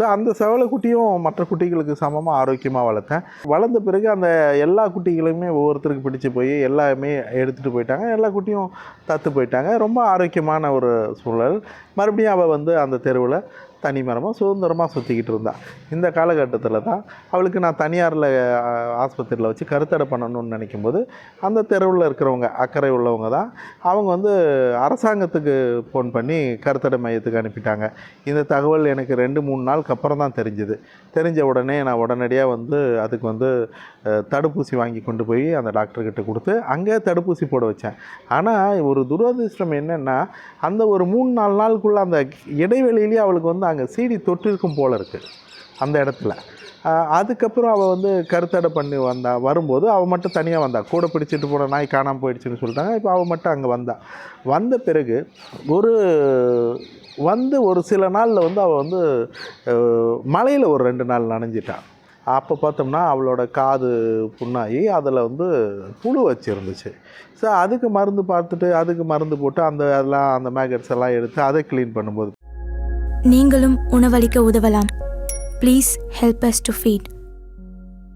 கொடுத்து அந்த செவலைக்குட்டியும் மற்ற குட்டிகளுக்கு சமமாக ஆரோக்கியமாக வளர்த்தேன். வளர்ந்த பிறகு அந்த எல்லா குட்டிகளுமே ஒவ்வொருத்தருக்கு பிடிச்சி போய் எல்லாமே எடுத்துகிட்டு போயிட்டாங்க. எல்லா குட்டியும் தத்து போயிட்டாங்க. ரொம்ப ஆரோக்கியமான ஒரு சூழல். மறுபடியும் அவள் வந்து அந்த தெருவில் தனிமரமாக சுதந்திரமாக சுற்றிக்கிட்டு இருந்தாள். இந்த காலகட்டத்தில் தான் அவளுக்கு நான் தனியாரில் ஆஸ்பத்திரியில் வச்சு கருத்தடை பண்ணணும்னு நினைக்கும்போது அந்த தெருவில் இருக்கிறவங்க அக்கறை உள்ளவங்க தான் அவங்க வந்து அரசாங்கத்துக்கு ஃபோன் பண்ணி கருத்தடை மையத்துக்கு அனுப்பிட்டாங்க. இந்த தகவல் எனக்கு 2-3 நாளுக்கு அப்புறம் தான் தெரிஞ்சுது. தெரிஞ்ச உடனே நான் உடனடியாக வந்து அதுக்கு வந்து தடுப்பூசி வாங்கி கொண்டு போய் அந்த டாக்டர்கிட்ட கொடுத்து அங்கே தடுப்பூசி போட வச்சேன். ஆனால் ஒரு துரதிர்ஷ்டம் என்னென்னா, அந்த ஒரு 3-4 நாளுக்குள்ளே அந்த இடைவெளியிலேயே அவளுக்கு வந்து அங்கே சீடி தொட்டிருக்கும் போல் இருக்குது அந்த இடத்துல. அதுக்கப்புறம் அவள் வந்து கருத்தடை பண்ணி வரும்போது அவள் மட்டும் தனியாக வந்தாள். கூட பிடிச்சிட்டு போன நாய் காணாமல் போயிடுச்சுன்னு சொல்லிட்டாங்க. இப்போ அவள் மட்டும் அங்கே வந்த பிறகு ஒரு சில நாளில் வந்து அவள் வந்து மழையில் ஒரு 2 நாள் நனைஞ்சிட்டாள். அப்போ பார்த்தோம்னா அவளோட காது புண்ணாகி அதில் வந்து புழு வச்சுருந்துச்சு. ஸோ அதுக்கு மருந்து பார்த்துட்டு அதுக்கு மருந்து போட்டு அந்த மேகட்ஸ் எல்லாம் எடுத்து அதை க்ளீன் பண்ணும்போது நீங்களும் உணவளிக்க உதவலாம். Please help us to feet.